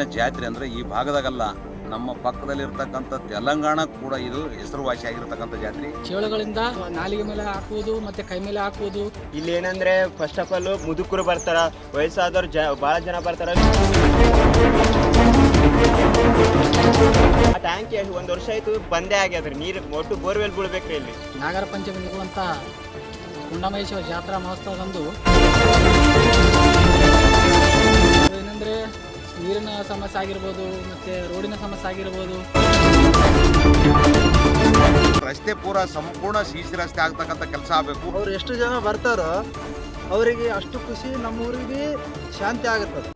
ಚೇಳಿನ ಜಾತ್ರೆ ಅಂದರೆ ಈ ಭಾಗದಾಗಲ್ಲ, ನಮ್ಮ ಪಕ್ಕದಲ್ಲಿರ್ತಕ್ಕಂಥ ತೆಲಂಗಾಣ ಕೂಡ ಇದು ಹೆಸರುವಾಸಿ ಆಗಿರ್ತಕ್ಕಂಥ ಜಾತ್ರೆ. ಚೇಳುಗಳಿಂದ ನಾಲಿಗೆ ಮೇಲೆ ಹಾಕುವುದು ಮತ್ತೆ ಕೈ ಮೇಲೆ ಹಾಕುವುದು. ಇಲ್ಲಿ ಏನಂದ್ರೆ ಫಸ್ಟ್ ಆಫ್ ಆಲ್ ಮುದುಕರು ಬರ್ತಾರ, ವಯಸ್ಸಾದವ್ರು ಭಾಳ ಜನ ಬರ್ತಾರ. ಆ ಟ್ಯಾಂಕ್ 1 ವರ್ಷ ಆಯ್ತು ಬಂದೇ ಆಗ್ಯದ್ರಿ, ನೀರು ಒಟ್ಟು ಬೋರ್ವೆಲ್ ಬೀಳ್ಬೇಕ್ರಿ. ಇಲ್ಲಿ ನಾಗರ ಪಂಚಮಿ ನಿಗುವಂತ ಕುಂಡಮಹೇಶ್ವರ ಜಾತ್ರಾ ಮಹೋತ್ಸವದಂದು ಏನಂದ್ರೆ ನೀರಿನ ಸಮಸ್ಯೆ ಆಗಿರ್ಬೋದು, ಮತ್ತೆ ರೋಡಿನ ಸಮಸ್ಯೆ ಆಗಿರ್ಬೋದು. ರಸ್ತೆ ಪೂರ ಸಂಪೂರ್ಣ ಸಿಸಿ ರಸ್ತೆ ಆಗ್ತಕ್ಕಂಥ ಕೆಲಸ ಆಗಬೇಕು. ಅವ್ರು ಎಷ್ಟು ಜನ ಬರ್ತಾರೋ ಅವರಿಗೆ ಅಷ್ಟು ಖುಷಿ, ನಮ್ಮ ಊರಿಗೆ ಶಾಂತಿ ಆಗುತ್ತದೆ.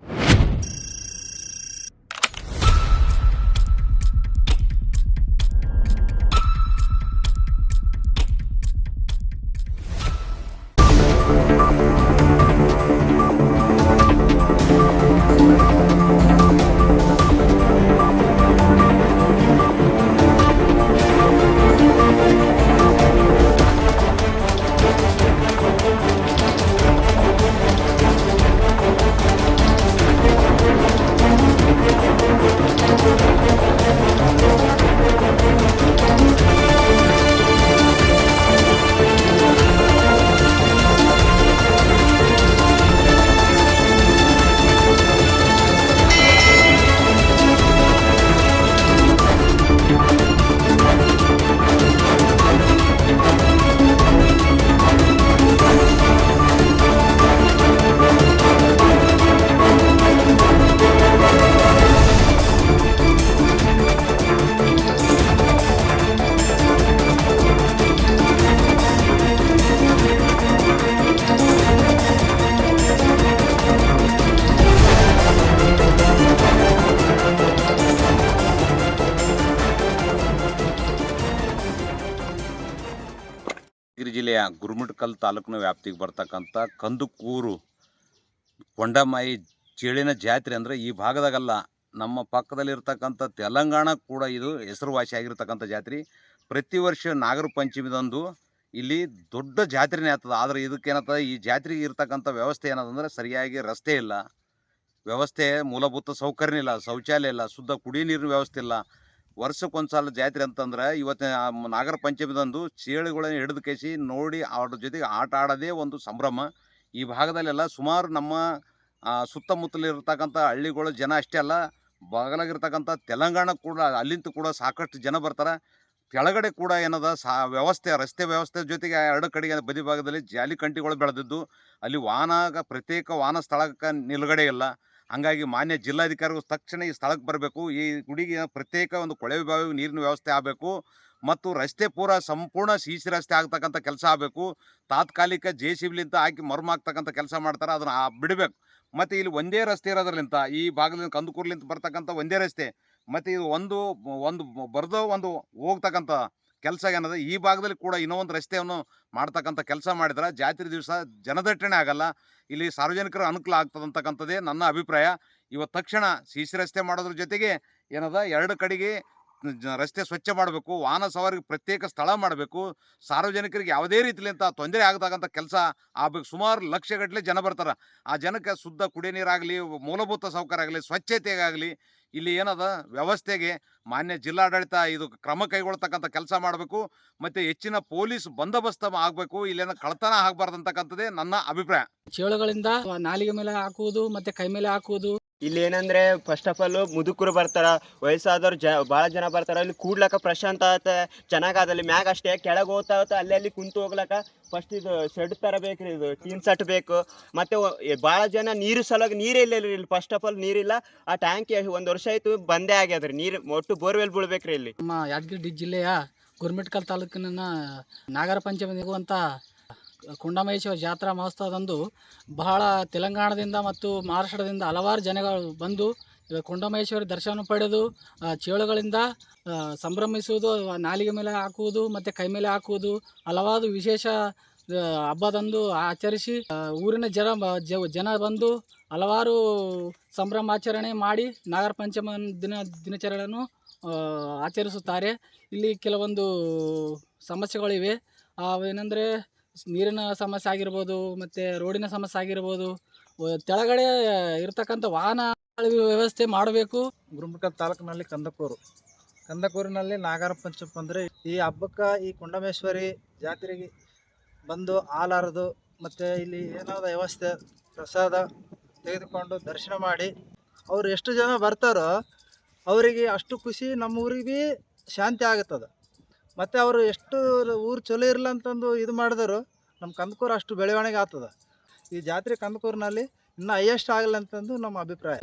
ಜಿಲ್ಲೆಯ ಗುರುಮಿಟ್ಕಲ್ ತಾಲೂಕಿನ ವ್ಯಾಪ್ತಿಗೆ ಬರ್ತಕ್ಕಂಥ ಕಂದುಕೂರು ಕೊಂಡಮಾಯಿ ಚೇಳಿನ ಜಾತ್ರೆ ಅಂದರೆ ಈ ಭಾಗದಾಗಲ್ಲ, ನಮ್ಮ ಪಕ್ಕದಲ್ಲಿರ್ತಕ್ಕಂಥ ತೆಲಂಗಾಣ ಕೂಡ ಇದು ಹೆಸರುವಾಸಿ ಆಗಿರ್ತಕ್ಕಂಥ ಜಾತ್ರೆ. ಪ್ರತಿ ವರ್ಷ ನಾಗರ ಪಂಚಮಿದಂದು ಇಲ್ಲಿ ದೊಡ್ಡ ಜಾತ್ರೆನೇ ಆಗ್ತದೆ. ಆದರೆ ಇದಕ್ಕೇನತ್ತದ, ಈ ಜಾತ್ರೆಗೆ ಇರ್ತಕ್ಕಂಥ ವ್ಯವಸ್ಥೆ ಏನದಂದ್ರೆ ಸರಿಯಾಗಿ ರಸ್ತೆ ಇಲ್ಲ, ವ್ಯವಸ್ಥೆ ಮೂಲಭೂತ ಸೌಕರ್ಯ ಇಲ್ಲ, ಶೌಚಾಲಯ ಇಲ್ಲ, ಶುದ್ಧ ಕುಡಿಯೋ ನೀರಿನ ವ್ಯವಸ್ಥೆ ಇಲ್ಲ. ವರ್ಷಕ್ಕೊಂದು ಸಲ ಜಾತ್ರೆ ಅಂತಂದ್ರೆ ಇವತ್ತಿನ ನಾಗರ ಪಂಚಮಿದಂದು ಚೇಳುಗಳನ್ನು ಹಿಡಿದು ಕೇಸಿ ನೋಡಿ ಅವ್ರ ಜೊತೆಗೆ ಆಟ ಆಡೋದೇ ಒಂದು ಸಂಭ್ರಮ. ಈ ಭಾಗದಲ್ಲೆಲ್ಲ ಸುಮಾರು ನಮ್ಮ ಸುತ್ತಮುತ್ತಲಿರ್ತಕ್ಕಂಥ ಹಳ್ಳಿಗಳ ಜನ ಅಷ್ಟೇ ಅಲ್ಲ, ಬಾಗಲಾಗಿರ್ತಕ್ಕಂಥ ತೆಲಂಗಾಣ ಕೂಡ ಅಲ್ಲಿಂದ ಕೂಡ ಸಾಕಷ್ಟು ಜನ ಬರ್ತಾರೆ. ಕೆಳಗಡೆ ಕೂಡ ಏನದ ವ್ಯವಸ್ಥೆ, ರಸ್ತೆ ವ್ಯವಸ್ಥೆ ಜೊತೆಗೆ ಎರಡು ಕಡೆಗೆ ಬದಿ ಭಾಗದಲ್ಲಿ ಜಾಲಿಕಂಟಿಗಳು ಬೆಳೆದಿದ್ದು, ಅಲ್ಲಿ ಪ್ರತ್ಯೇಕ ವಾಹನ ಸ್ಥಳಕ್ಕೆ ನಿಲುಗಡೆ ಇಲ್ಲ. ಹಂಗಾಗಿ ಮಾನ್ಯ ಜಿಲ್ಲಾಧಿಕಾರಿಗಳು ತಕ್ಷಣ ಈ ಸ್ಥಳಕ್ಕೆ ಬರಬೇಕು. ಈ ಗುಡಿಗೆ ಪ್ರತ್ಯೇಕ ಒಂದು ಕೊಳವೆ ಬಾವಿ ನೀರಿನ ವ್ಯವಸ್ಥೆ ಆಗಬೇಕು ಮತ್ತು ರಸ್ತೆ ಪೂರ ಸಂಪೂರ್ಣ ಸಿಸಿ ರಸ್ತೆ ಆಗ್ತಕ್ಕಂಥ ಕೆಲಸ ಆಗಬೇಕು. ತಾತ್ಕಾಲಿಕ JCB ಹಾಕಿ ಮರ್ಮ ಆಗ್ತಕ್ಕಂಥ ಕೆಲಸ ಮಾಡ್ತಾರೆ, ಅದನ್ನು ಬಿಡಬೇಕು. ಮತ್ತು ಇಲ್ಲಿ ಒಂದೇ ರಸ್ತೆ ಇರೋದ್ರಲಿಂತ ಈ ಭಾಗದಿಂದ ಕಂದುಕೂರ್ಲಿಂತ ಬರ್ತಕ್ಕಂಥ ಒಂದೇ ರಸ್ತೆ, ಮತ್ತು ಇದು ಒಂದು ಬರೆದೋ ಒಂದು ಹೋಗ್ತಕ್ಕಂಥ ಕೆಲಸ ಏನದ, ಈ ಭಾಗದಲ್ಲಿ ಕೂಡ ಇನ್ನೊಂದು ರಸ್ತೆಯನ್ನು ಮಾಡ್ತಕ್ಕಂಥ ಕೆಲಸ ಮಾಡಿದ್ರೆ ಜಾತ್ರೆ ದಿವಸ ಜನದಟ್ಟಣೆ ಆಗಲ್ಲ, ಇಲ್ಲಿ ಸಾರ್ವಜನಿಕರ ಅನುಕೂಲ ಆಗ್ತದಂತಕ್ಕಂಥದ್ದೇ ನನ್ನ ಅಭಿಪ್ರಾಯ. ಇವತ್ತು ತಕ್ಷಣ ಸಿಸಿ ರಸ್ತೆ ಮಾಡೋದ್ರ ಜೊತೆಗೆ ಏನದ, ಎರಡು ಕಡೆಗೆ ರಸ್ತೆ ಸ್ವಚ್ಛ ಮಾಡಬೇಕು, ವಾಹನ ಸವಾರಿಗೆ ಪ್ರತ್ಯೇಕ ಸ್ಥಳ ಮಾಡಬೇಕು, ಸಾರ್ವಜನಿಕರಿಗೆ ಯಾವುದೇ ರೀತಿಲಿಂತ ತೊಂದರೆ ಆಗತಕ್ಕಂಥ ಕೆಲಸ ಆಗಬೇಕು. ಸುಮಾರು ಲಕ್ಷಗಟ್ಟಲೆ ಜನ ಬರ್ತಾರೆ. ಆ ಜನಕ್ಕೆ ಶುದ್ಧ ಕುಡಿಯೋ ನೀರಾಗಲಿ, ಮೂಲಭೂತ ಸೌಕರ್ಯ ಆಗಲಿ, ಸ್ವಚ್ಛತೆಗಾಗಲಿ, ಇಲ್ಲಿ ಏನದ ವ್ಯವಸ್ಥೆಗೆ ಮಾನ್ಯ ಜಿಲ್ಲಾಡಳಿತ ಇದು ಕ್ರಮ ಕೈಗೊಳ್ತಕ್ಕಂಥ ಕೆಲಸ ಮಾಡಬೇಕು. ಮತ್ತು ಹೆಚ್ಚಿನ ಪೊಲೀಸ್ ಬಂದೋಬಸ್ತ್ ಆಗಬೇಕು, ಇಲ್ಲೇನೋ ಕಳ್ತನ ಆಗಬಾರ್ದು ಅಂತಕ್ಕಂಥದ್ದೇ ನನ್ನ ಅಭಿಪ್ರಾಯ. ಚೇಳುಗಳಿಂದ ನಾಲಿಗೆ ಮೇಲೆ ಹಾಕುವುದು ಮತ್ತೆ ಕೈ ಮೇಲೆ ಹಾಕುವುದು. ಇಲ್ಲಿ ಏನಂದ್ರೆ ಫಸ್ಟ್ ಆಫ್ ಆಲ್ ಮುದುಕರು ಬರ್ತಾರ, ವಯಸ್ಸಾದವ್ರು ಭಾಳ ಜನ ಬರ್ತಾರ. ಇಲ್ಲಿ ಕೂಡ್ಲಕ್ಕ ಪ್ರಶಾಂತ ಆತ, ಚೆನ್ನಾಗದಲ್ಲಿ ಮ್ಯಾಗ ಅಷ್ಟೇ, ಕೆಳಗೆ ಹೋಗ್ತಾ ಅಲ್ಲಿ ಕುಂತು ಹೋಗ್ಲಕ್ಕ ಫಸ್ಟ್ ಇದು ಶೆಡ್ ಥರ ಬೇಕ್ರಿ, ಇದು ಟೀನ್ ಸೆಟ್ ಬೇಕು. ಮತ್ತು ಭಾಳ ಜನ ನೀರು ಸಲುವಾಗಿ ನೀರೇ ಇಲ್ಲ ಇಲ್ಲಿ. ಫಸ್ಟ್ ಆಫ್ ಆಲ್ ನೀರಿಲ್ಲ. ಆ ಟ್ಯಾಂಕ್ 1 ವರ್ಷ ಆಯ್ತು ಬಂದೇ ಆಗ್ಯದ್ರಿ, ನೀರು ಒಟ್ಟು ಬೋರ್ವೆಲ್ ಬೀಳ್ಬೇಕ್ರಿ. ಇಲ್ಲಿ ನಮ್ಮ ಯಾದಗಿರಿ ಜಿಲ್ಲೆಯ ಗುರುಮಿಟ್ಕಲ್ ತಾಲೂಕಿನ ನಾಗರ ಪಂಚಮಿ ನಿಗುವಂತ ಕುಂಡಮಹೇಶ್ವರ ಜಾತ್ರಾ ಮಹೋತ್ಸವದಂದು ಬಹಳ ತೆಲಂಗಾಣದಿಂದ ಮತ್ತು ಮಹಾರಾಷ್ಟ್ರದಿಂದ ಹಲವಾರು ಜನಗಳು ಬಂದು ಕುಂಡಮಹೇಶ್ವರಿ ದರ್ಶನ ಪಡೆದು ಚೇಳುಗಳಿಂದ ಸಂಭ್ರಮಿಸುವುದು, ನಾಲಿಗೆ ಮೇಲೆ ಹಾಕುವುದು ಮತ್ತು ಕೈ ಮೇಲೆ ಹಾಕುವುದು, ಹಲವಾರು ವಿಶೇಷ ಹಬ್ಬದಂದು ಆಚರಿಸಿ ಊರಿನ ಜನ ಬಂದು ಹಲವಾರು ಸಂಭ್ರಮಾಚರಣೆ ಮಾಡಿ ನಾಗರ ಪಂಚಮ ದಿನಾಚರಣೆಯನ್ನು ಆಚರಿಸುತ್ತಾರೆ. ಇಲ್ಲಿ ಕೆಲವೊಂದು ಸಮಸ್ಯೆಗಳಿವೆ. ಅವೇನೆಂದರೆ ನೀರಿನ ಸಮಸ್ಯೆ ಆಗಿರ್ಬೋದು, ಮತ್ತು ರೋಡಿನ ಸಮಸ್ಯೆ ಆಗಿರ್ಬೋದು, ಕೆಳಗಡೆ ಇರ್ತಕ್ಕಂಥ ವಾಹನ ವ್ಯವಸ್ಥೆ ಮಾಡಬೇಕು. ಗುರುಮಿಠಕಲ್ ತಾಲೂಕಿನಲ್ಲಿ ಕಂದಕೂರಿನಲ್ಲಿ ನಾಗರ ಪಂಚಮಿ ಅಂದರೆ ಈ ಹಬ್ಬಕ್ಕೆ ಈ ಕುಂಡಮೇಶ್ವರಿ ಜಾತ್ರೆಗೆ ಬಂದು ಹಾಲಾರದು ಮತ್ತು ಇಲ್ಲಿ ಏನಾದ ವ್ಯವಸ್ಥೆ ಪ್ರಸಾದ ತೆಗೆದುಕೊಂಡು ದರ್ಶನ ಮಾಡಿ ಅವ್ರು ಎಷ್ಟು ಜನ ಬರ್ತಾರೋ ಅವರಿಗೆ ಅಷ್ಟು ಖುಷಿ, ನಮ್ಮ ಊರಿಗೆ ಶಾಂತಿ ಆಗುತ್ತದೆ. ಮತ್ತು ಅವರು ಎಷ್ಟು ಊರು ಚಲೋ ಇರಲ್ಲ ಅಂತಂದು ಇದು ಮಾಡಿದ್ರು ನಮ್ಮ ಕಂದಕೂರು ಅಷ್ಟು ಬೆಳವಣಿಗೆ ಆಗ್ತದೆ. ಈ ಜಾತ್ರೆ ಕಂದಕೂರಿನಲ್ಲಿ ಇನ್ನೂ ಹೈಯೆಸ್ಟ್ ಆಗಲ್ಲ ಅಂತಂದು ನಮ್ಮ ಅಭಿಪ್ರಾಯ.